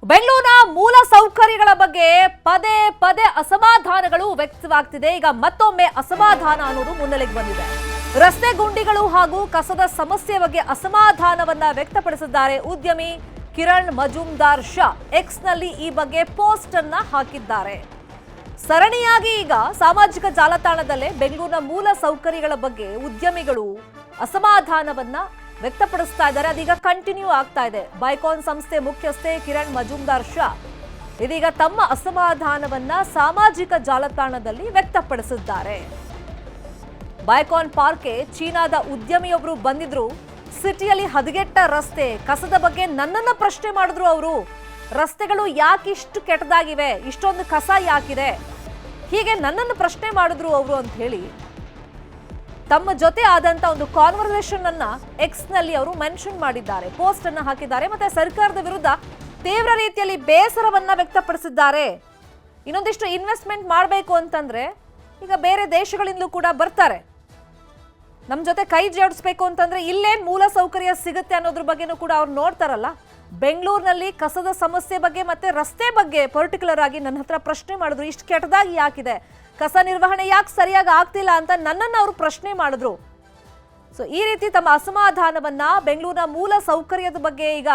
ಬೆಂಗಳೂರಿನ ಮೂಲ ಸೌಕರ್ಯಗಳ ಬಗ್ಗೆ ಪದೇ ಪದೇ ಅಸಮಾಧಾನಗಳು ವ್ಯಕ್ತವಾಗ್ತಿದೆ. ಈಗ ಮತ್ತೊಮ್ಮೆ ಅಸಮಾಧಾನ ಅನ್ನೋದು ಮುನ್ನೆಲೆಗೆ ಬಂದಿದೆ. ರಸ್ತೆ ಗುಂಡಿಗಳು ಹಾಗೂ ಕಸದ ಸಮಸ್ಯೆ ಬಗ್ಗೆ ಅಸಮಾಧಾನವನ್ನ ವ್ಯಕ್ತಪಡಿಸಿದ್ದಾರೆ ಉದ್ಯಮಿ ಕಿರಣ್ ಮಜುಮ್ದಾರ್ ಶಾ. ಎಕ್ಸ್ನಲ್ಲಿ ಈ ಬಗ್ಗೆ ಪೋಸ್ಟ್ ಅನ್ನ ಹಾಕಿದ್ದಾರೆ. ಸರಣಿಯಾಗಿ ಈಗ ಸಾಮಾಜಿಕ ಜಾಲತಾಣದಲ್ಲೇ ಬೆಂಗಳೂರಿನ ಮೂಲ ಸೌಕರ್ಯಗಳ ಬಗ್ಗೆ ಉದ್ಯಮಿಗಳು ಅಸಮಾಧಾನವನ್ನ ವ್ಯಕ್ತಪಡಿಸ್ತಾ ಇದ್ದಾರೆ. ಅದೀಗ ಕಂಟಿನ್ಯೂ ಆಗ್ತಾ ಇದೆ. ಬೈಕಾನ್ ಸಂಸ್ಥೆ ಮುಖ್ಯಸ್ಥೆ ಕಿರಣ್ ಮಜುಮ್ದಾರ್ ಶಾ ಇದೀಗ ತಮ್ಮ ಅಸಮಾಧಾನವನ್ನ ಸಾಮಾಜಿಕ ಜಾಲತಾಣದಲ್ಲಿ ವ್ಯಕ್ತಪಡಿಸಿದ್ದಾರೆ. ಬೈಕಾನ್ ಪಾರ್ಕ್ಗೆ ಚೀನಾದ ಉದ್ಯಮಿಯೊಬ್ರು ಬಂದಿದ್ರು. ಸಿಟಿಯಲ್ಲಿ ಹದಗೆಟ್ಟ ರಸ್ತೆ ಕಸದ ಬಗ್ಗೆ ನನ್ನನ್ನ ಪ್ರಶ್ನೆ ಮಾಡಿದ್ರು. ಅವರು ರಸ್ತೆಗಳು ಯಾಕಿಷ್ಟು ಕೆಟ್ಟದಾಗಿವೆ, ಇಷ್ಟೊಂದು ಕಸ ಯಾಕಿದೆ, ಹೀಗೆ ನನ್ನನ್ನು ಪ್ರಶ್ನೆ ಮಾಡಿದ್ರು ಅವರು ಅಂತ ಹೇಳಿ ತಮ್ಮ ಜೊತೆ ಆದಂತ ಒಂದು ಕಾನ್ವರ್ಸೇಷನ್ ಅನ್ನ ಎಕ್ಸ್ ನಲ್ಲಿ ಅವರು ಮೆನ್ಷನ್ ಮಾಡಿದ್ದಾರೆ, ಪೋಸ್ಟ್ ಅನ್ನ ಹಾಕಿದ್ದಾರೆ. ಮತ್ತೆ ಸರ್ಕಾರದ ವಿರುದ್ಧ ತೀವ್ರ ರೀತಿಯಲ್ಲಿ ಬೇಸರವನ್ನ ವ್ಯಕ್ತಪಡಿಸಿದ್ದಾರೆ. ಇನ್ನೊಂದಿಷ್ಟು ಇನ್ವೆಸ್ಟ್ಮೆಂಟ್ ಮಾಡಬೇಕು ಅಂತಂದ್ರೆ ಈಗ ಬೇರೆ ದೇಶಗಳಿಂದಲೂ ಕೂಡ ಬರ್ತಾರೆ, ನಮ್ಮ ಜೊತೆ ಕೈ ಜೋಡಿಸ್ಬೇಕು ಅಂತಂದ್ರೆ ಇಲ್ಲೇನ್ ಮೂಲ ಸೌಕರ್ಯ ಸಿಗುತ್ತೆ ಅನ್ನೋದ್ರ ಬಗ್ಗೆನೂ ಕೂಡ ಅವ್ರು ನೋಡ್ತಾರಲ್ಲ. ಬೆಂಗಳೂರಿನಲ್ಲಿ ಕಸದ ಸಮಸ್ಯೆ ಬಗ್ಗೆ ಮತ್ತೆ ರಸ್ತೆ ಬಗ್ಗೆ ಪರ್ಟಿಕ್ಯುಲರ್ ಆಗಿ ನನ್ನ ಹತ್ರ ಪ್ರಶ್ನೆ ಮಾಡಿದ್ರು. ಇಷ್ಟು ಕೆಟ್ಟದಾಗಿ ಯಾಕಿದೆ, ಕಸ ನಿರ್ವಹಣೆ ಯಾಕೆ ಸರಿಯಾಗಿ ಆಗ್ತಿಲ್ಲ ಅಂತ ನನ್ನನ್ನು ಅವರು ಪ್ರಶ್ನೆ ಮಾಡಿದ್ರು. ಸೊ ಈ ರೀತಿ ತಮ್ಮ ಅಸಮಾಧಾನವನ್ನ ಬೆಂಗಳೂರಿನ ಮೂಲ ಸೌಕರ್ಯದ ಬಗ್ಗೆ ಈಗ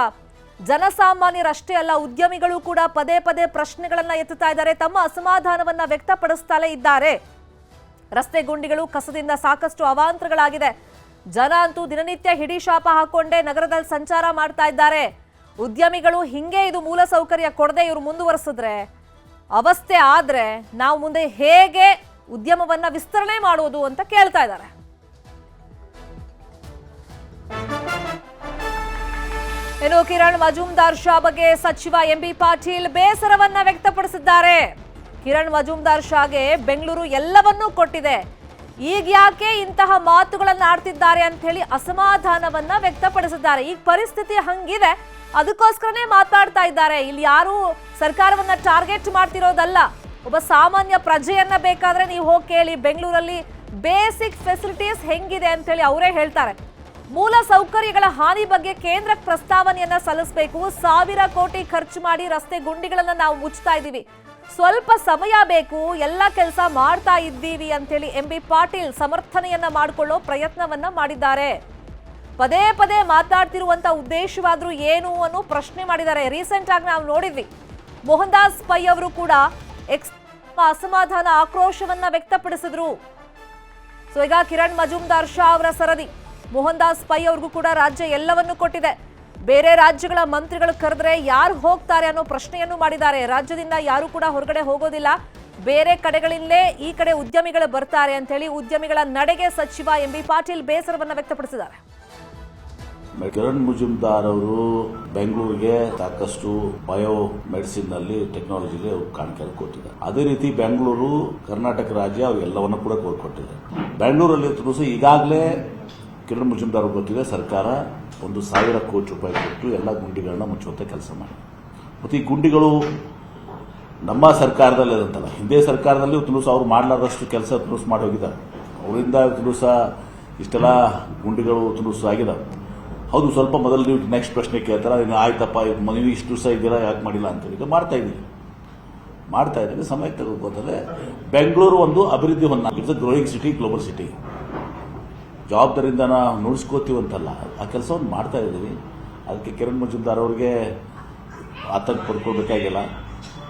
ಜನಸಾಮಾನ್ಯರಷ್ಟೇ ಅಲ್ಲ ಉದ್ಯಮಿಗಳು ಕೂಡ ಪದೇ ಪದೇ ಪ್ರಶ್ನೆಗಳನ್ನ ಎತ್ತುತ್ತಾ ಇದ್ದಾರೆ, ತಮ್ಮ ಅಸಮಾಧಾನವನ್ನ ವ್ಯಕ್ತಪಡಿಸ್ತಾಲೇ ಇದ್ದಾರೆ. ರಸ್ತೆ ಗುಂಡಿಗಳು ಕಸದಿಂದ ಸಾಕಷ್ಟು ಅವಾಂತರಗಳಾಗಿದೆ. ಜನ ಅಂತೂ ದಿನನಿತ್ಯ ಹಿಡಿ ಶಾಪ ಹಾಕೊಂಡೇ ನಗರದಲ್ಲಿ ಸಂಚಾರ ಮಾಡ್ತಾ ಇದ್ದಾರೆ. ಉದ್ಯಮಿಗಳು ಹಿಂಗೆ ಇದು ಮೂಲ ಸೌಕರ್ಯ ಕೊಡದೆ ಇವರು ಮುಂದುವರಿಸಿದ್ರೆ ಅವಸ್ಥೆ ಆದ್ರೆ ನಾವು ಮುಂದೆ ಹೇಗೆ ಉದ್ಯಮವನ್ನ ವಿಸ್ತರಣೆ ಮಾಡುವುದು ಅಂತ ಕೇಳ್ತಾ ಇದ್ದಾರೆ. ಇನ್ನು ಕಿರಣ್ ಮಜುಮ್ದಾರ್ ಶಾ ಬಗ್ಗೆ ಸಚಿವ ಎಂಬಿ ಪಾಟೀಲ್ ಬೇಸರವನ್ನ ವ್ಯಕ್ತಪಡಿಸಿದ್ದಾರೆ. ಕಿರಣ್ ಮಜುಮ್ದಾರ್ ಶಾಗೆ ಬೆಂಗಳೂರು ಎಲ್ಲವನ್ನೂ ಕೊಟ್ಟಿದೆ, ಈಗ ಯಾಕೆ ಇಂತಹ ಮಾತುಗಳನ್ನ ಆಡ್ತಿದ್ದಾರೆ ಅಂತ ಹೇಳಿ ಅಸಮಾಧಾನವನ್ನ ವ್ಯಕ್ತಪಡಿಸಿದ್ದಾರೆ. ಈಗ ಪರಿಸ್ಥಿತಿ ಹಂಗಿದೆ, ಅದಕ್ಕೋಸ್ಕರನೇ ಮಾತಾಡ್ತಾ ಇದ್ದಾರೆ. ಇಲ್ಲಿ ಯಾರು ಸರ್ಕಾರವನ್ನ ಟಾರ್ಗೆಟ್ ಮಾಡ್ತಿರೋದಲ್ಲ, ಒಬ್ಬ ಸಾಮಾನ್ಯ ಪ್ರಜೆಯನ್ನ ಬೇಕಾದ್ರೆ ನೀವು ಹೋಗಿ ಕೇಳಿ ಬೆಂಗಳೂರಲ್ಲಿ ಬೇಸಿಕ್ ಫೆಸಿಲಿಟೀಸ್ ಹೆಂಗಿದೆ ಅಂತ ಹೇಳಿ ಅವರೇ ಹೇಳ್ತಾರೆ. ಮೂಲ ಸೌಕರ್ಯಗಳ ಹಾನಿ ಬಗ್ಗೆ ಕೇಂದ್ರಕ್ಕೆ ಪ್ರಸ್ತಾವನೆಯನ್ನ ಸಲ್ಲಿಸಬೇಕು. 1000 ಕೋಟಿ ಖರ್ಚು ಮಾಡಿ ರಸ್ತೆ ಗುಂಡಿಗಳನ್ನ ನಾವು ಮುಚ್ತಾ ಇದ್ದೀವಿ, ಸ್ವಲ್ಪ ಸಮಯ ಬೇಕು, ಎಲ್ಲ ಕೆಲಸ ಮಾಡ್ತಾ ಇದ್ದೀವಿ ಅಂತೇಳಿ ಎಂಬಿ ಪಾಟೀಲ್ ಸಮರ್ಥನೆಯನ್ನ ಮಾಡಿಕೊಳ್ಳೋ ಪ್ರಯತ್ನವನ್ನ ಮಾಡಿದ್ದಾರೆ. ಪದೇ ಪದೇ ಮಾತಾಡ್ತಿರುವಂತ ಉದ್ದೇಶವಾದ್ರೂ ಏನು ಅನ್ನೋ ಪ್ರಶ್ನೆ ಮಾಡಿದ್ದಾರೆ. ರೀಸೆಂಟ್ ಆಗಿ ನಾವು ನೋಡಿದ್ವಿ, ಮೋಹನ್ ದಾಸ್ ಪೈ ಅವರು ಕೂಡ ಅಸಮಾಧಾನ ಆಕ್ರೋಶವನ್ನ ವ್ಯಕ್ತಪಡಿಸಿದ್ರು. ಸೊ ಈಗ ಕಿರಣ್ ಮಜುಮ್ದಾರ್ ಶಾ ಅವರ ಸರದಿ. ಮೋಹನ್ ದಾಸ್ ಪೈ ಅವ್ರಿಗೂ ಕೂಡ ರಾಜ್ಯ ಎಲ್ಲವನ್ನೂ ಕೊಟ್ಟಿದೆ. ಬೇರೆ ರಾಜ್ಯಗಳ ಮಂತ್ರಿಗಳು ಕರೆದ್ರೆ ಯಾರು ಹೋಗ್ತಾರೆ ಅನ್ನೋ ಪ್ರಶ್ನೆಯನ್ನು ಮಾಡಿದ್ದಾರೆ. ರಾಜ್ಯದಿಂದ ಯಾರು ಕೂಡ ಹೊರಗಡೆ ಹೋಗೋದಿಲ್ಲ, ಬೇರೆ ಕಡೆಗಳಿಂದಲೇ ಈ ಕಡೆ ಉದ್ಯಮಿಗಳು ಬರ್ತಾರೆ ಅಂತ ಹೇಳಿ ಉದ್ಯಮಿಗಳ ನಡೆಗೆ ಸಚಿವ ಎಂಬಿ ಪಾಟೀಲ್ ಬೇಸರವನ್ನ ವ್ಯಕ್ತಪಡಿಸಿದ್ದಾರೆ. ಕಿರಣ್ ಮಜುಮ್ದಾರ್ ಅವರು ಬೆಂಗಳೂರಿಗೆ ಸಾಕಷ್ಟು ಬಯೋ ಮೆಡಿಸಿನ್ ನಲ್ಲಿ ಟೆಕ್ನಾಲಜಿಗೆ ಕಾಣಿಕೆ ಕೊಟ್ಟಿದ್ದಾರೆ. ಅದೇ ರೀತಿ ಬೆಂಗಳೂರು ಕರ್ನಾಟಕ ರಾಜ್ಯ ಅವ್ರಿಗೆಲ್ಲವನ್ನು ಕೂಡ ಕೊಟ್ಟಿದೆ. ಬೆಂಗಳೂರಲ್ಲಿ ಈಗಾಗಲೇ ಕಿರಣ್ ಮಜುಮ್ದಾರ್ ಗೊತ್ತಿದೆ, ಸರ್ಕಾರ 1000 ಕೋಟಿ ರೂಪಾಯಿ ಕೊಟ್ಟು ಎಲ್ಲ ಗುಂಡಿಗಳನ್ನ ಮುಚ್ಚುವಂತ ಕೆಲಸ ಮಾಡಿ. ಮತ್ತು ಈ ಗುಂಡಿಗಳು ನಮ್ಮ ಸರ್ಕಾರದಲ್ಲಿ ಇದಂತಲ್ಲ, ಹಿಂದೆ ಸರ್ಕಾರದಲ್ಲಿ ಅವ್ರು ಮಾಡಲಾರದಷ್ಟು ಕೆಲಸ ಮಾಡಿ ಹೋಗಿದ್ದಾರೆ. ಅವರಿಂದ ಇಷ್ಟೆಲ್ಲ ಗುಂಡಿಗಳು ಆಗಿದಾವೆ. ಹೌದು, ಸ್ವಲ್ಪ ಮೊದಲು ನೀವು ನೆಕ್ಸ್ಟ್ ಪ್ರಶ್ನೆ ಕೇಳ್ತಾರ, ಆಯ್ತಪ್ಪ ನೀವು ಇಷ್ಟು ದಿವಸ ಇದ್ದೀರಾ ಯಾಕೆ ಮಾಡಿಲ್ಲ ಅಂತ. ಈಗ ಮಾಡ್ತಾ ಇದ್ದೀವಿ, ಸಮಯ ತೆಗೆದುಕೋತಾರೆ. ಬೆಂಗಳೂರು ಒಂದು ಅಭಿವೃದ್ಧಿ it's a growing city, global city. ಜವಾಬ್ದಾರಿಯಿಂದ ನಾವು ನುಡಿಸ್ಕೋತೀವಂತಲ್ಲ, ಆ ಕೆಲಸವನ್ನು ಮಾಡ್ತಾ ಇದ್ದೀವಿ. ಅದಕ್ಕೆ ಕಿರಣ್ ಮಜುಮ್ದಾರ್ ಅವರಿಗೆ ಆತಂಕ ಪಡ್ಕೊಳ್ಬೇಕಾಗಿಲ್ಲ.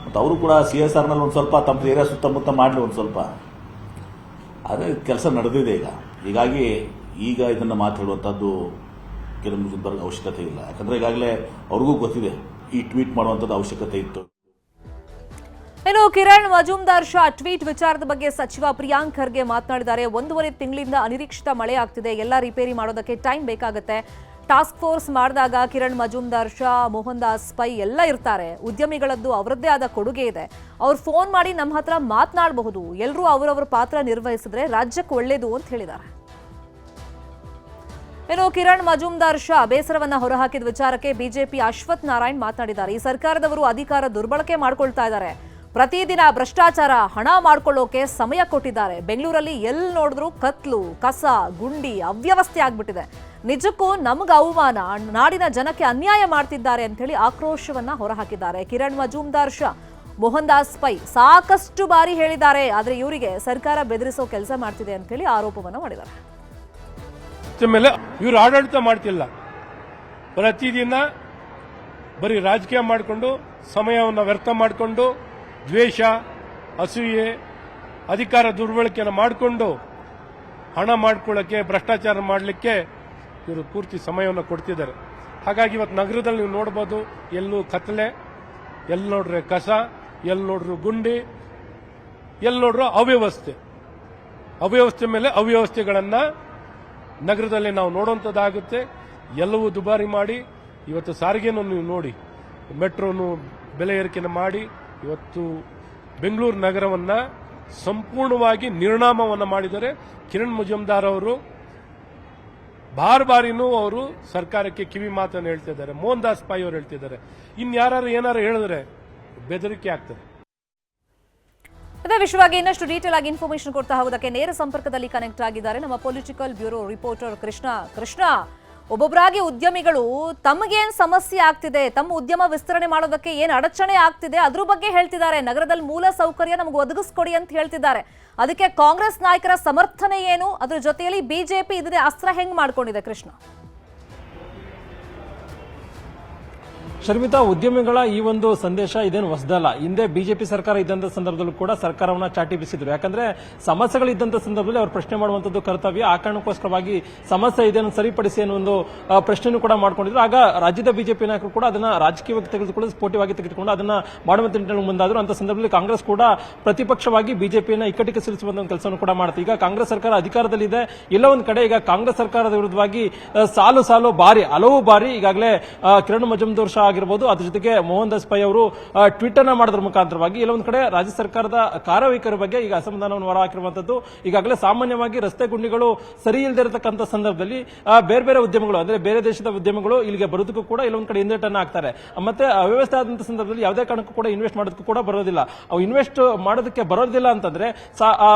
ಮತ್ತು ಅವರು ಕೂಡ CSR ನಲ್ಲಿ ಒಂದು ಸ್ವಲ್ಪ ತಮ್ಮ ಏರಿಯಾ ಸುತ್ತಮುತ್ತ ಮಾಡಲಿ, ಒಂದು ಸ್ವಲ್ಪ ಅದೇ ಕೆಲಸ ನಡೆದಿದೆ ಹೀಗಾಗಿ ಈಗ ಇದನ್ನು ಮಾತಾಡುವಂಥದ್ದು ಕಿರಣ್ ಮಜುಮ್ದಾರ್ ಅವಶ್ಯಕತೆ ಇಲ್ಲ. ಯಾಕಂದ್ರೆ ಈಗಾಗಲೇ ಅವ್ರಿಗೂ ಗೊತ್ತಿದೆ ಈ ಟ್ವೀಟ್ ಮಾಡುವಂಥದ್ದು ಅವಶ್ಯಕತೆ ಇತ್ತು. ಇನ್ನು ಕಿರಣ್ ಮಜುಮ್ದಾರ್ ಶಾ ಟ್ವೀಟ್ ವಿಚಾರದ ಬಗ್ಗೆ ಸಚಿವ ಪ್ರಿಯಾಂಕ್ ಖರ್ಗೆ ಮಾತನಾಡಿದ್ದಾರೆ. 1.5 ತಿಂಗಳಿಂದ ಅನಿರೀಕ್ಷಿತ ಮಳೆ ಆಗ್ತಿದೆ, ಎಲ್ಲ ರಿಪೇರಿ ಮಾಡೋದಕ್ಕೆ ಟೈಮ್ ಬೇಕಾಗುತ್ತೆ. ಟಾಸ್ಕ್ ಫೋರ್ಸ್ ಮಾಡಿದಾಗ ಕಿರಣ್ ಮಜುಮ್ದಾರ್ ಶಾ, ಮೋಹನ್ ದಾಸ್ ಪೈ ಎಲ್ಲ ಇರ್ತಾರೆ. ಉದ್ಯಮಿಗಳದ್ದು ಅವರದ್ದೇ ಆದ ಕೊಡುಗೆ ಇದೆ. ಅವ್ರು ಫೋನ್ ಮಾಡಿ ನಮ್ಮ ಹತ್ರ ಮಾತನಾಡಬಹುದು. ಎಲ್ಲರೂ ಅವರವರ ಪಾತ್ರ ನಿರ್ವಹಿಸಿದ್ರೆ ರಾಜ್ಯಕ್ಕೆ ಒಳ್ಳೇದು ಅಂತ ಹೇಳಿದ್ದಾರೆ. ಇನ್ನು ಕಿರಣ್ ಮಜುಮ್ದಾರ್ ಶಾ ಬೇಸರವನ್ನ ಹೊರಹಾಕಿದ ವಿಚಾರಕ್ಕೆ ಬಿಜೆಪಿ ಅಶ್ವಥ್ ನಾರಾಯಣ್ ಮಾತನಾಡಿದ್ದಾರೆ. ಈ ಸರ್ಕಾರದವರು ಅಧಿಕಾರ ದುರ್ಬಳಕೆ ಮಾಡ್ಕೊಳ್ತಾ ಇದ್ದಾರೆ, ಪ್ರತಿದಿನ ಭ್ರಷ್ಟಾಚಾರ, ಹಣ ಮಾಡ್ಕೊಳ್ಳೋಕೆ ಸಮಯ ಕೊಟ್ಟಿದ್ದಾರೆ. ಬೆಂಗಳೂರಲ್ಲಿ ಎಲ್ಲಿ ನೋಡಿದ್ರು ಕತ್ಲು, ಕಸ, ಗುಂಡಿ, ಅವ್ಯವಸ್ಥೆ ಆಗ್ಬಿಟ್ಟಿದೆ. ನಿಜಕ್ಕೂ ನಮಗೆ ಅವಮಾನ, ನಾಡಿನ ಜನಕ್ಕೆ ಅನ್ಯಾಯ ಮಾಡ್ತಿದ್ದಾರೆ ಅಂತ ಹೇಳಿ ಆಕ್ರೋಶವನ್ನ ಹೊರಹಾಕಿದ್ದಾರೆ. ಕಿರಣ್ ಮಜುಮ್ದಾರ್ ಶಾ, ಮೋಹನ್ ದಾಸ್ ಪೈ ಸಾಕಷ್ಟು ಬಾರಿ ಹೇಳಿದ್ದಾರೆ, ಆದ್ರೆ ಇವರಿಗೆ ಸರ್ಕಾರ ಬೆದರಿಸೋ ಕೆಲಸ ಮಾಡ್ತಿದೆ ಅಂತ ಹೇಳಿ ಆರೋಪವನ್ನ ಮಾಡಿದ್ದಾರೆ. ಮೇಲೆ ಇವರು ಆಡಳಿತ ಮಾಡ್ತಿಲ್ಲ, ಪ್ರತಿದಿನ ಬರೀ ರಾಜಕೀಯ ಮಾಡಿಕೊಂಡು ಸಮಯವನ್ನು ವ್ಯರ್ಥ ಮಾಡಿಕೊಂಡು ದ್ವೇಷ, ಅಸೂಯೆ, ಅಧಿಕಾರ ದುರ್ಬಳಕೆಯನ್ನು ಮಾಡಿಕೊಂಡು ಹಣ ಮಾಡ್ಕೊಳ್ಳೋಕ್ಕೆ, ಭ್ರಷ್ಟಾಚಾರ ಮಾಡಲಿಕ್ಕೆ ಇವರು ಪೂರ್ತಿ ಸಮಯವನ್ನು ಕೊಡ್ತಿದ್ದಾರೆ. ಹಾಗಾಗಿ ಇವತ್ತು ನಗರದಲ್ಲಿ ನೀವು ನೋಡಬಹುದು, ಎಲ್ಲೂ ಕತ್ತಲೆ, ಎಲ್ಲಿ ನೋಡ್ರೆ ಕಸ, ಎಲ್ಲಿ ನೋಡ್ರು ಗುಂಡಿ, ಎಲ್ಲಿ ನೋಡ್ರು ಅವ್ಯವಸ್ಥೆ ಮೇಲೆ ಅವ್ಯವಸ್ಥೆಗಳನ್ನ ನಗರದಲ್ಲಿ ನಾವು ನೋಡುವಂಥದ್ದಾಗುತ್ತೆ. ಎಲ್ಲವೂ ದುಬಾರಿ ಮಾಡಿ ಇವತ್ತು ಸಾರಿಗೆನೂ ನೀವು ನೋಡಿ, ಮೆಟ್ರೋನು ಬೆಲೆ ಏರಿಕೆಯನ್ನು ಮಾಡಿ ಇವತ್ತು ಬೆಂಗಳೂರು ನಗರವನ್ನ ಸಂಪೂರ್ಣವಾಗಿ ನಿರ್ನಾಮವನ್ನು ಮಾಡಿದ್ದಾರೆ. ಕಿರಣ್ ಮಜುಮ್ದಾರ್ ಅವರು ಬಾರಿನೂ ಅವರು ಸರ್ಕಾರಕ್ಕೆ ಕಿವಿ ಮಾತನ್ನು ಹೇಳ್ತಿದ್ದಾರೆ. ಮೋಹನ್ ದಾಸ್ ಪೈ ಅವರು ಹೇಳ್ತಿದ್ದಾರೆ. ಇನ್ಯಾರು ಏನಾರು ಹೇಳಿದ್ರೆ ಬೆದರಿಕೆ ಆಗ್ತದೆ. ಇದೇ ವಿಷಯವಾಗಿ ಇನ್ನಷ್ಟು ಡೀಟೇಲ್ ಆಗಿ ಇನ್ಫಾರ್ಮೇಶನ್ ಕೊಡ್ತಾ ಹೋಗೋದಕ್ಕೆ ನೇರ ಸಂಪರ್ಕದಲ್ಲಿ ಕನೆಕ್ಟ್ ಆಗಿದ್ದಾರೆ ನಮ್ಮ ಪೊಲಿಟಿಕಲ್ ಬ್ಯೂರೋ ರಿಪೋರ್ಟರ್ ಕೃಷ್ಣ. ಒಬ್ಬೊಬ್ಬರಾಗಿ ಉದ್ಯಮಿಗಳು ತಮಗೇನ್ ಸಮಸ್ಯೆ ಆಗ್ತಿದೆ, ತಮ್ಮ ಉದ್ಯಮ ವಿಸ್ತರಣೆ ಮಾಡೋದಕ್ಕೆ ಏನ್ ಅಡಚಣೆ ಆಗ್ತಿದೆ ಅದ್ರ ಬಗ್ಗೆ ಹೇಳ್ತಿದ್ದಾರೆ. ನಗರದಲ್ಲಿ ಮೂಲ ಸೌಕರ್ಯ ನಮಗೆ ಒದಗಿಸ್ಕೊಡಿ ಅಂತ ಹೇಳ್ತಿದ್ದಾರೆ. ಅದಕ್ಕೆ ಕಾಂಗ್ರೆಸ್ ನಾಯಕರ ಸಮರ್ಥನೆ ಏನು, ಅದ್ರ ಜೊತೆಯಲ್ಲಿ ಬಿಜೆಪಿ ಇದನ್ನೇ ಅಸ್ತ್ರ ಹೆಂಗ್ ಮಾಡ್ಕೊಂಡಿದೆ? ಕೃಷ್ಣ, ಶರ್ಮಿತಾ, ಉದ್ಯಮಿಗಳ ಈ ಒಂದು ಸಂದೇಶ ಇದೇನು ಹೊಸದಲ್ಲ. ಹಿಂದೆ ಬಿಜೆಪಿ ಸರ್ಕಾರ ಇದ್ದಂತ ಸಂದರ್ಭದಲ್ಲೂ ಕೂಡ ಸರ್ಕಾರವನ್ನ ಚಾಟಿ ಬೀಸಿದ್ರು. ಯಾಕಂದ್ರೆ ಸಮಸ್ಯೆಗಳಿದ್ದಂತ ಸಂದರ್ಭದಲ್ಲಿ ಅವರು ಪ್ರಶ್ನೆ ಮಾಡುವಂತದ್ದು ಕರ್ತವ್ಯ. ಆ ಕಾರಣಕ್ಕೋಸ್ಕರವಾಗಿ ಸಮಸ್ಯೆ ಇದನ್ನು ಸರಿಪಡಿಸಿ ಅನ್ನೋ ಒಂದು ಪ್ರಶ್ನೆಯನ್ನು ಕೂಡ ಮಾಡ್ಕೊಂಡಿದ್ರು. ಆಗ ರಾಜ್ಯದ ಬಿಜೆಪಿ ನಾಯಕರು ಕೂಡ ಅದನ್ನ ರಾಜಕೀಯವಾಗಿ ತೆಗೆದುಕೊಂಡು ಸ್ಫೋಟವಾಗಿ ತೆಗೆದುಕೊಂಡು ಅದನ್ನ ಮಾಡುವಂತ ನಿಟ್ಟಿನಲ್ಲಿ ಮುಂದಾದ್ರು. ಅಂತ ಸಂದರ್ಭದಲ್ಲಿ ಕಾಂಗ್ರೆಸ್ ಕೂಡ ಪ್ರತಿಪಕ್ಷವಾಗಿ ಬಿಜೆಪಿಯನ್ನ ಇಕ್ಕಟ್ಟಿಗೆ ಸಿಲುಸುವಂತ ಒಂದು ಕೆಲಸವನ್ನು ಕೂಡ ಮಾಡುತ್ತೆ. ಈಗ ಕಾಂಗ್ರೆಸ್ ಸರ್ಕಾರ ಅಧಿಕಾರದಲ್ಲಿದೆ. ಎಲ್ಲ ಒಂದು ಕಡೆ ಈಗ ಕಾಂಗ್ರೆಸ್ ಸರ್ಕಾರದ ವಿರುದ್ಧವಾಗಿ ಹಲವು ಬಾರಿ ಈಗಾಗಲೇ ಕಿರಣ್ ಮಜುಮ್ದಾರ್ ಶಾ ಆಗಿರಬಹುದು, ಅದ್ರ ಜೊತೆಗೆ ಮೋಹನ್ ದಾಸ್ ಪೈ ಅವರು ಟ್ವೀಟ್ ಅನ್ನ ಮಾಡೋದ್ರ ಮುಖಾಂತರವಾಗಿ ಎಲ್ಲೊಂದು ಕಡೆ ರಾಜ್ಯ ಸರ್ಕಾರದ ಕಾರ್ಯವೈಖರಿ ಬಗ್ಗೆ ಈಗ ಅಸಮಾಧಾನವನ್ನು ಹೊರಹಾಕಿರುವಂತದ್ದು. ಈಗಾಗಲೇ ಸಾಮಾನ್ಯವಾಗಿ ರಸ್ತೆ ಗುಂಡಿಗಳು ಸರಿ ಇಲ್ಲದೆ ಇರತಕ್ಕಂಥ ಸಂದರ್ಭದಲ್ಲಿ ಬೇರೆ ಉದ್ಯಮಗಳು, ಅಂದ್ರೆ ಬೇರೆ ದೇಶದ ಉದ್ಯಮಗಳು ಇಲ್ಲಿಗೆ ಬರೋದಕ್ಕೂ ಕೂಡ ಇಲ್ಲೊಂದು ಕಡೆ ಹಿಂದೇಟನ್ನ ಹಾಕ್ತಾರೆ. ಮತ್ತೆ ಅವ್ಯವಸ್ಥೆ ಆದಂತ ಸಂದರ್ಭದಲ್ಲಿ ಯಾವುದೇ ಕಾರಣಕ್ಕೂ ಕೂಡ ಇನ್ವೆಸ್ಟ್ ಮಾಡೋದಕ್ಕೂ ಕೂಡ ಬರೋದಿಲ್ಲ. ಅವು ಇನ್ವೆಸ್ಟ್ ಮಾಡೋದಕ್ಕೆ ಬರೋದಿಲ್ಲ ಅಂತಂದ್ರೆ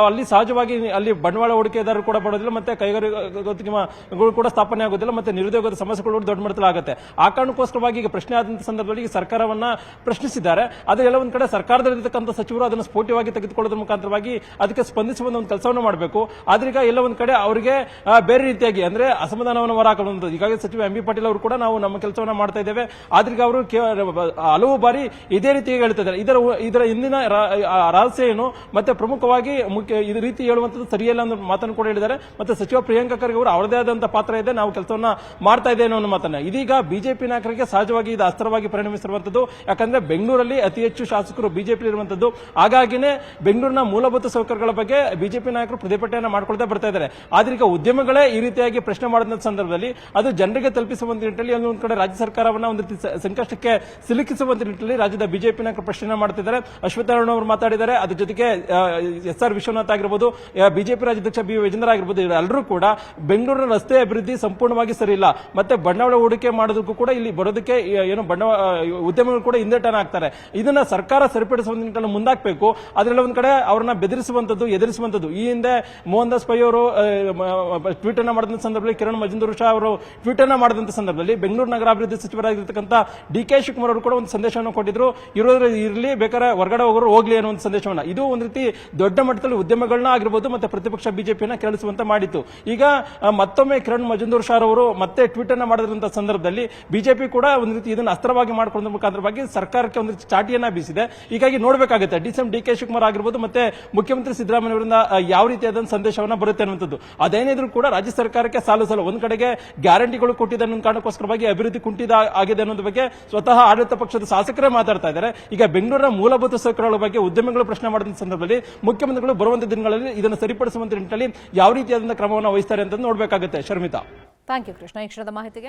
ಅಲ್ಲಿ ಸಹಜವಾಗಿ ಅಲ್ಲಿ ಬಂಡವಾಳ ಹೂಡಿಕೆದಾರರು ಕೂಡ ಬರೋದಿಲ್ಲ, ಮತ್ತೆ ಕೈಗಾರಿಕೋದ್ಯಮಗಳು ಕೂಡ ಸ್ಥಾಪನೆ ಆಗೋದಿಲ್ಲ, ಮತ್ತೆ ನಿರುದ್ಯೋಗದ ಸಮಸ್ಯೆಗಳು ದೊಡ್ಡ ಮಟ್ಟದಲ್ಲಿ ಆಗುತ್ತೆ. ಆ ಕಾರಣಕ್ಕೋಸ್ಕರವಾಗಿ ಈಗ ಪ್ರಶ್ನೆ ಆದಂತ ಸಂದರ್ಭದಲ್ಲಿ ಸರ್ಕಾರವನ್ನ ಪ್ರಶ್ನಿಸಿದ್ದಾರೆ. ಆದರೆ ಎಲ್ಲ ಒಂದ್ ಕಡೆ ಸರ್ಕಾರದಲ್ಲಿರ್ತಕ್ಕಂಥ ಸಚಿವರು ಅದನ್ನು ಸ್ಫೋಟವಾಗಿ ತೆಗೆದುಕೊಳ್ಳೋದ್ರ ಮುಖಾಂತರವಾಗಿ ಅದಕ್ಕೆ ಸ್ಪಂದಿಸುವ ಒಂದು ಕೆಲಸವನ್ನು ಮಾಡಬೇಕು. ಆದ್ರೀಗ ಎಲ್ಲ ಒಂದ್ ಕಡೆ ಅವರಿಗೆ ಬೇರೆ ರೀತಿಯಾಗಿ ಅಂದ್ರೆ ಅಸಮಾಧಾನವನ್ನು ಹೊರಹಾಕುವಂಥದ್ದು. ಈಗಾಗಲೇ ಸಚಿವ ಎಂ ಬಿ ಪಾಟೀಲ್ ಅವರು ಕೂಡ ನಾವು ನಮ್ಮ ಕೆಲಸವನ್ನ ಮಾಡ್ತಾ ಇದ್ದೇವೆ, ಆದ್ರೀಗ ಅವರು ಹಲವು ಬಾರಿ ಇದೇ ರೀತಿ ಹೇಳ್ತಿದ್ದಾರೆ. ಇದರ ಹಿಂದಿನ ರಹಸ್ಯ ಏನು, ಮತ್ತೆ ಪ್ರಮುಖವಾಗಿ ಈ ರೀತಿ ಹೇಳುವಂಥದ್ದು ಸರಿಯಲ್ಲ ಅನ್ನೋ ಮಾತನ್ನು ಕೂಡ ಹೇಳಿದ್ದಾರೆ. ಮತ್ತೆ ಸಚಿವ ಪ್ರಿಯಾಂಕಾ ಖರ್ಗೆ ಅವರು ಅವರದೇ ಆದಂತಹ ಪಾತ್ರ ಇದೆ, ನಾವು ಕೆಲಸವನ್ನ ಮಾಡ್ತಾ ಇದ್ದೇವೆ ಅನ್ನೋ ಮಾತನ್ನ ಇದೀಗ ಬಿಜೆಪಿ ನಾಯಕರಿಗೆ ಸಹಜವಾಗಿ ಇದು ಅಸ್ತ್ರವಾಗಿ ಪರಿಣಮಿಸಿರುವಂತದ್ದು. ಯಾಕಂದ್ರೆ ಬೆಂಗಳೂರಲ್ಲಿ ಅತಿ ಹೆಚ್ಚು ಶಾಸಕರು ಬಿಜೆಪಿ ಇರುವಂತದ್ದು. ಹಾಗಾಗಿನೇ ಬೆಂಗಳೂರಿನ ಮೂಲಭೂತ ಸೌಕರ್ಯಗಳ ಬಗ್ಗೆ ಬಿಜೆಪಿ ನಾಯಕರು ಪ್ರತಿಭಟನೆ ಮಾಡ್ಕೊಳ್ತಾ ಬರ್ತಾ ಇದ್ದಾರೆ. ಆದ್ರೆ ಈಗ ಉದ್ಯಮಗಳೇ ಈ ರೀತಿಯಾಗಿ ಪ್ರಶ್ನೆ ಮಾಡಿದ ಸಂದರ್ಭದಲ್ಲಿ ಅದು ಜನರಿಗೆ ತಲುಪಿಸುವ ನಿಟ್ಟಿನಲ್ಲಿ ಒಂದು ಕಡೆ ರಾಜ್ಯ ಸರ್ಕಾರವನ್ನ ಒಂದು ಸಂಕಷ್ಟಕ್ಕೆ ಸಿಲುಕಿಸುವ ನಿಟ್ಟಿನಲ್ಲಿ ರಾಜ್ಯದ ಬಿಜೆಪಿ ನಾಯಕರು ಪ್ರಶ್ನೆ ಮಾಡ್ತಿದ್ದಾರೆ. ಅಶ್ವತ್ಥನಾರಾಯಣ ಅವರು ಮಾತಾಡಿದ್ದಾರೆ. ಅದ್ರ ಜೊತೆಗೆ ಎಸ್.ಆರ್. ವಿಶ್ವನಾಥ್ ಆಗಿರಬಹುದು, ಬಿಜೆಪಿ ರಾಜ್ಯಾಧ್ಯಕ್ಷ ಬಿ ವಿಜೇಂದ್ರ ಆಗಿರಬಹುದು, ಎಲ್ಲರೂ ಕೂಡ ಬೆಂಗಳೂರಿನ ರಸ್ತೆ ಅಭಿವೃದ್ಧಿ ಸಂಪೂರ್ಣವಾಗಿ ಸರಿ ಇಲ್ಲ, ಮತ್ತೆ ಬಂಡವಾಳ ಹೂಡಿಕೆ ಮಾಡೋದಕ್ಕೂ ಕೂಡ ಇಲ್ಲಿ ಬರೋದಕ್ಕೆ ಏನು ಉದ್ಯಮಗಳು ಕೂಡ ಹಿಂದೇಟನ ಹಾಕ್ತಾರೆ. ಇದನ್ನ ಸರ್ಕಾರ ಸರಿಪಡಿಸುವ ನಿಟ್ಟಿನಲ್ಲಿ ಮುಂದಾಗಬೇಕು. ಅದರಲ್ಲಿ ಒಂದ್ ಕಡೆ ಅವರನ್ನ ಬೆದರಿಸುವಂತದ್ದು, ಎದುರಿಸುವಂತದ್ದು. ಈ ಹಿಂದೆ ಮೋಹನ್ ದಾಸ್ ಪೈ ಅವರು ಟ್ವೀಟ್ ಅನ್ನ ಮಾಡಿದ ಸಂದರ್ಭದಲ್ಲಿ, ಕಿರಣ್ ಮಜುಮ್ದಾರ್ ಶಾ ಅವರು ಟ್ವೀಟ್ ಅನ್ನ ಮಾಡಿದಂತ ಸಂದರ್ಭದಲ್ಲಿ ಬೆಂಗಳೂರು ನಗರಾಭಿವೃದ್ಧಿ ಸಚಿವರಾಗಿರ್ತಕ್ಕಂಥ ಡಿ.ಕೆ. ಶಿವಕುಮಾರ್ ಅವರು ಕೂಡ ಒಂದು ಸಂದೇಶವನ್ನು ಕೊಟ್ಟಿದ್ರು. ಇರಲಿ, ಬೇಕಾದ್ರೆ ಹೊರಗಡೆ ಹೋಗ್ಲಿ ಅನ್ನೋ ಒಂದು ಸಂದೇಶವನ್ನ. ಇದು ಒಂದು ರೀತಿ ದೊಡ್ಡ ಮಟ್ಟದಲ್ಲಿ ಉದ್ಯಮಗಳನ್ನ ಆಗಿರಬಹುದು ಮತ್ತೆ ಪ್ರತಿಪಕ್ಷ ಬಿಜೆಪಿಯನ್ನ ಕೆರಳಿಸುವಂತ ಮಾಡಿತ್ತು. ಈಗ ಮತ್ತೊಮ್ಮೆ ಕಿರಣ್ ಮಜುಮ್ದಾರ್ ಶಾ ಅವರು ಮತ್ತೆ ಟ್ವೀಟ್ ಅನ್ನ ಮಾಡಿದಂತ ಸಂದರ್ಭದಲ್ಲಿ ಬಿಜೆಪಿ ಕೂಡ ಒಂದು ರೀತಿ ಇದನ್ನು ಅಸ್ತ್ರವಾಗಿ ಮಾಡಿಕೊಳ್ಳುವ ಮುಖಾಂತರವಾಗಿ ಸರ್ಕಾರಕ್ಕೆ ಒಂದು ರೀತಿ ಚಾಟಿಯನ್ನ ಬೀಸಿದೆ. ಹೀಗಾಗಿ ನೋಡಬೇಕಾಗುತ್ತೆ ಡಿ.ಕೆ. ಶಿವಕುಮಾರ್ ಆಗಿರಬಹುದು ಮತ್ತೆ ಮುಖ್ಯಮಂತ್ರಿ ಸಿದ್ದರಾಮಯ್ಯ ಅವರಿಂದ ಯಾವ ರೀತಿಯಾದ ಸಂದೇಶವನ್ನ ಬರುತ್ತೆ ಅನ್ನುವಂಥದ್ದು. ಅದೇನಿದ್ರು ಕೂಡ ರಾಜ್ಯ ಸರ್ಕಾರಕ್ಕೆ ಸಾಲು ಒಂದ್ ಕಡೆಗೆ ಗ್ಯಾರಂಟಿಗಳು ಕೊಟ್ಟಿದ್ದ ಅನ್ನೋ ಕಾರಣಕ್ಕೋಸ್ಕರವಾಗಿ ಅಭಿವೃದ್ಧಿ ಕುಂಠಿತ ಆಗಿದೆ ಅನ್ನೋದ್ರ ಬಗ್ಗೆ ಸ್ವತಃ ಆಡಳಿತ ಪಕ್ಷದ ಶಾಸಕರೇ ಮಾತಾಡ್ತಾ ಇದ್ದಾರೆ. ಈಗ ಬೆಂಗಳೂರಿನ ಮೂಲಭೂತ ಸೌಕರ್ಯಗಳ ಬಗ್ಗೆ ಉದ್ಯಮಿಗಳು ಪ್ರಶ್ನೆ ಮಾಡಿದ ಸಂದರ್ಭದಲ್ಲಿ ಮುಖ್ಯಮಂತ್ರಿಗಳು ಬರುವಂತ ದಿನಗಳಲ್ಲಿ ಇದನ್ನು ಸರಿಪಡಿಸುವಂತ ನಿಟ್ಟಿನಲ್ಲಿ ಯಾವ ರೀತಿಯಾದ ಕ್ರಮವನ್ನು ವಹಿಸ್ತಾರೆ ಅಂತ ನೋಡಬೇಕಾಗುತ್ತೆ. ಶರ್ಮಿತಾ, ಥ್ಯಾಂಕ್ ಯು ಕೃಷ್ಣ ಈ ಕ್ಷಣದ ಮಾಹಿತಿಗೆ.